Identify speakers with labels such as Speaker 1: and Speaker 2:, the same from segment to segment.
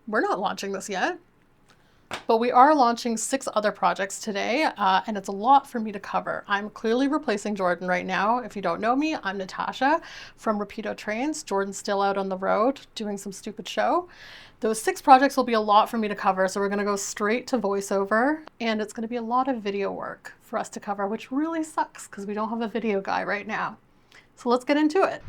Speaker 1: we're not launching this yet. But we are launching 6 other projects today, and it's a lot for me to cover. I'm clearly replacing Jordan right now. If you don't know me, I'm Natasha from Rapido Trains. Jordan's still out on the road doing some stupid show. Those 6 projects will be a lot for me to cover, so we're going to go straight to voiceover, and it's going to be a lot of video work for us to cover, which really sucks because we don't have a video guy right now. So let's get into it.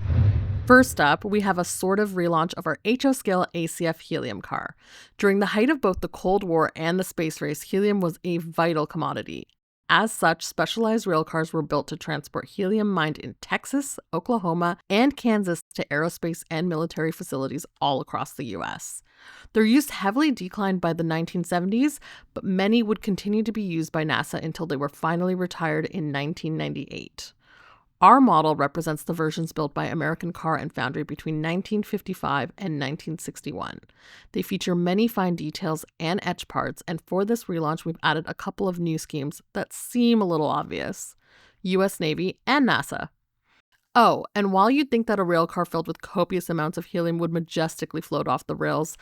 Speaker 1: First up, we have a sort of relaunch of our Scale ACF Helium Car. During the height of both the Cold War and the space race, helium was a vital commodity. As such, specialized railcars were built to transport helium mined in Texas, Oklahoma, and Kansas to aerospace and military facilities all across the U.S. Their use heavily declined by the 1970s, but many would continue to be used by NASA until they were finally retired in 1998. Our model represents the versions built by American Car and Foundry between 1955 and 1961. They feature many fine details and etch parts, and for this relaunch, we've added a couple of new schemes that seem a little obvious: US Navy and NASA. Oh, and while you'd think that a railcar filled with copious amounts of helium would majestically float off the rails,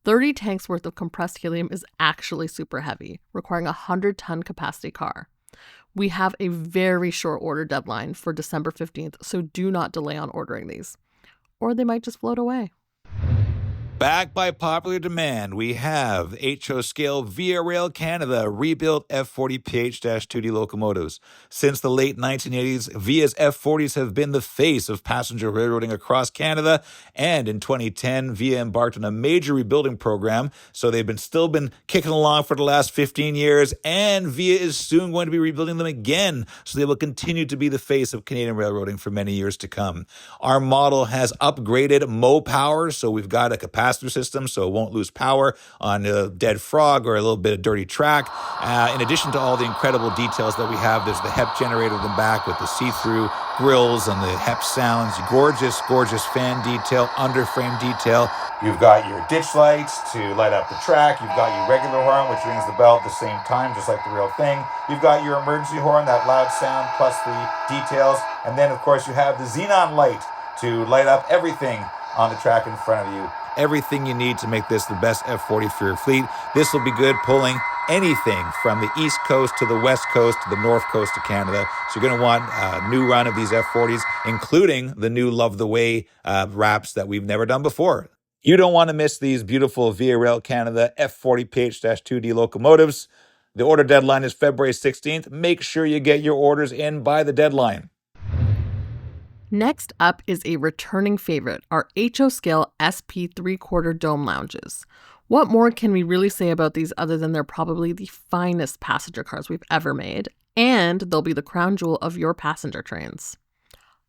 Speaker 1: 30 tanks worth of compressed helium is actually super heavy, requiring a 100-ton capacity car. We have a very short order deadline for December 15th, so do not delay on ordering these. Or they might just float away.
Speaker 2: Backed by popular demand, we have HO Scale Via Rail Canada rebuilt F40PH-2D locomotives. Since the late 1980s, Via's F40s have been the face of passenger railroading across Canada, and in 2010, Via embarked on a major rebuilding program, so they've still been kicking along for the last 15 years, and Via is soon going to be rebuilding them again, so they will continue to be the face of Canadian railroading for many years to come. Our model has upgraded Mo power, so we've got a capacitor system so it won't lose power on a dead frog or a little bit of dirty track. In addition to all the incredible details that we have, there's the HEP generator in the back with the see-through grills and the HEP sounds. Gorgeous, gorgeous fan detail, underframe detail. You've got your ditch lights to light up the track. You've got your regular horn, which rings the bell at the same time, just like the real thing. You've got your emergency horn, that loud sound, plus the details. And then, of course, you have the xenon light to light up everything on the track in front of you. Everything you need to make this the best F40 for your fleet. This will be good pulling anything from the East Coast to the West Coast to the North Coast of Canada. So you're going to want a new run of these F40s, including the new Love the Way wraps that we've never done before. You don't want to miss these beautiful Via Rail Canada F40PH-2D locomotives. The order deadline is February 16th. Make sure you get your orders in by the deadline.
Speaker 1: Next up is a returning favorite, our HO Scale SP 3/4 dome lounges. What more can we really say about these other than they're probably the finest passenger cars we've ever made, and they'll be the crown jewel of your passenger trains.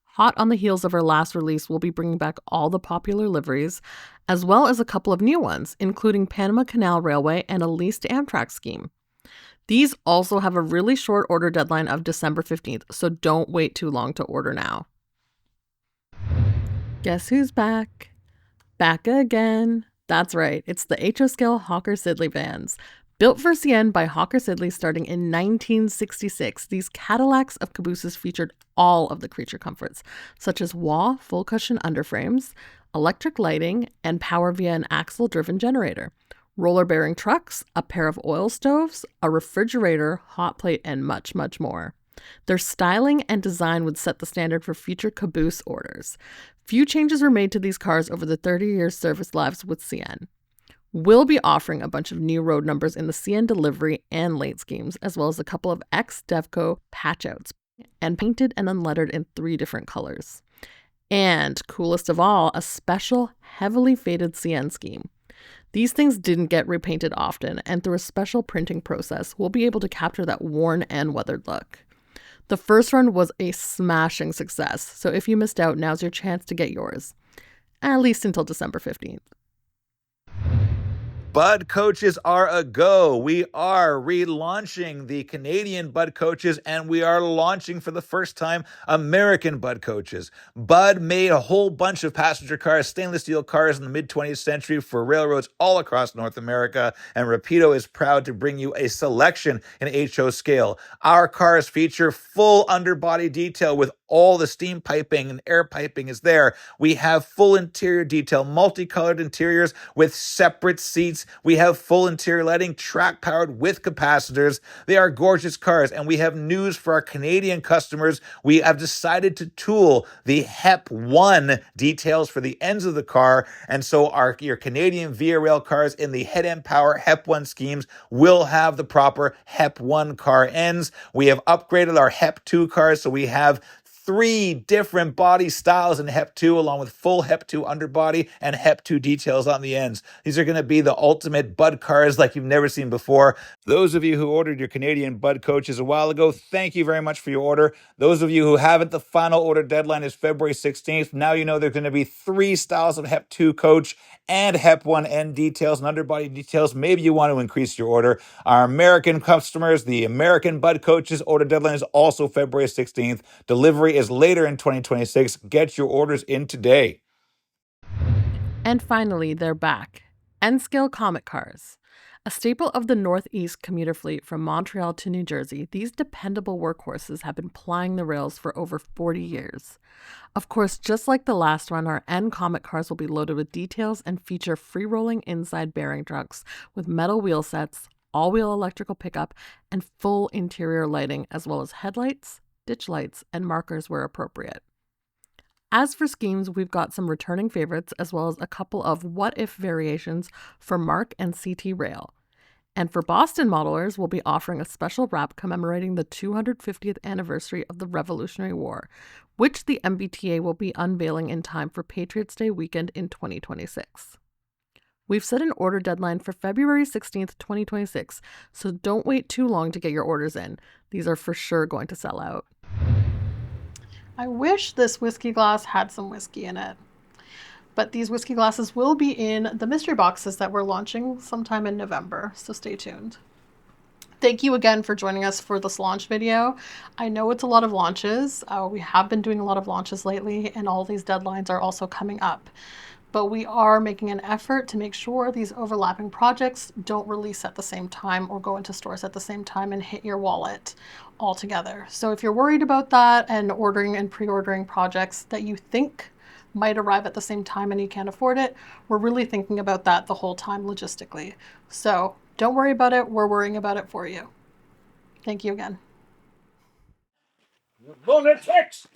Speaker 1: Hot on the heels of our last release, we'll be bringing back all the popular liveries, as well as a couple of new ones, including Panama Canal Railway and a leased Amtrak scheme. These also have a really short order deadline of December 15th, so don't wait too long to order now. Guess who's back? Back again. That's right, it's the HO Scale Hawker Siddeley vans. Built for CN by Hawker Siddeley starting in 1966, these Cadillacs of cabooses featured all of the creature comforts, such as wah full cushion underframes, electric lighting, and power via an axle-driven generator, roller-bearing trucks, a pair of oil stoves, a refrigerator, hot plate, and much, much more. Their styling and design would set the standard for future caboose orders. Few changes were made to these cars over the 30-year service lives with CN. We'll be offering a bunch of new road numbers in the CN delivery and late schemes, as well as a couple of ex-Devco patch-outs, and painted and unlettered in 3 different colors. And, coolest of all, a special, heavily faded CN scheme. These things didn't get repainted often, and through a special printing process, we'll be able to capture that worn and weathered look. The first run was a smashing success, so if you missed out, now's your chance to get yours. At least until December 15th.
Speaker 2: Bud coaches are a go. We are relaunching the Canadian Bud coaches, and we are launching for the first time American Bud coaches. Bud made a whole bunch of passenger cars, stainless steel cars in the mid-20th century for railroads all across North America, and Rapido is proud to bring you a selection in HO scale. Our cars feature full underbody detail with all the steam piping and air piping is there. We have full interior detail, multicolored interiors with separate seats. We have full interior lighting, track powered with capacitors. They are gorgeous cars, and we have news for our Canadian customers. We have decided to tool the HEP1 details for the ends of the car, and so your Canadian Via Rail cars in the head end power HEP1 schemes will have the proper HEP1 car ends. We have upgraded our HEP2 cars, so we have 3 different body styles in HEP2, along with full HEP2 underbody and HEP2 details on the ends. These are going to be the ultimate Bud cars like you've never seen before. Those of you who ordered your Canadian Bud coaches a while ago, thank you very much for your order. Those of you who haven't, the final order deadline is February 16th. Now you know there's going to be 3 styles of HEP2 coach and HEP1 end details and underbody details. Maybe you want to increase your order. Our American customers, the American Bud coaches order deadline is also February 16th. Delivery is later in 2026. Get your orders in today.
Speaker 1: And finally, they're back. N-Scale Comet cars. A staple of the Northeast commuter fleet from Montreal to New Jersey, these dependable workhorses have been plying the rails for over 40 years. Of course, just like the last one, our N-Comet cars will be loaded with details and feature free-rolling inside bearing trucks with metal wheel sets, all-wheel electrical pickup, and full interior lighting, as well as headlights, ditch lights, and markers where appropriate. As for schemes, we've got some returning favorites as well as a couple of what-if variations for Mark and CT Rail. And for Boston modelers, we'll be offering a special wrap commemorating the 250th anniversary of the Revolutionary War, which the MBTA will be unveiling in time for Patriots' Day weekend in 2026. We've set an order deadline for February 16th, 2026, so don't wait too long to get your orders in. These are for sure going to sell out. I wish this whiskey glass had some whiskey in it. But these whiskey glasses will be in the mystery boxes that we're launching sometime in November, so stay tuned. Thank you again for joining us for this launch video. I know it's a lot of launches. We have been doing a lot of launches lately, and all these deadlines are also coming up. But we are making an effort to make sure these overlapping projects don't release at the same time or go into stores at the same time and hit your wallet altogether. So if you're worried about that and ordering and pre-ordering projects that you think might arrive at the same time and you can't afford it, we're really thinking about that the whole time logistically. So don't worry about it. We're worrying about it for you. Thank you again.
Speaker 2: Lunatics!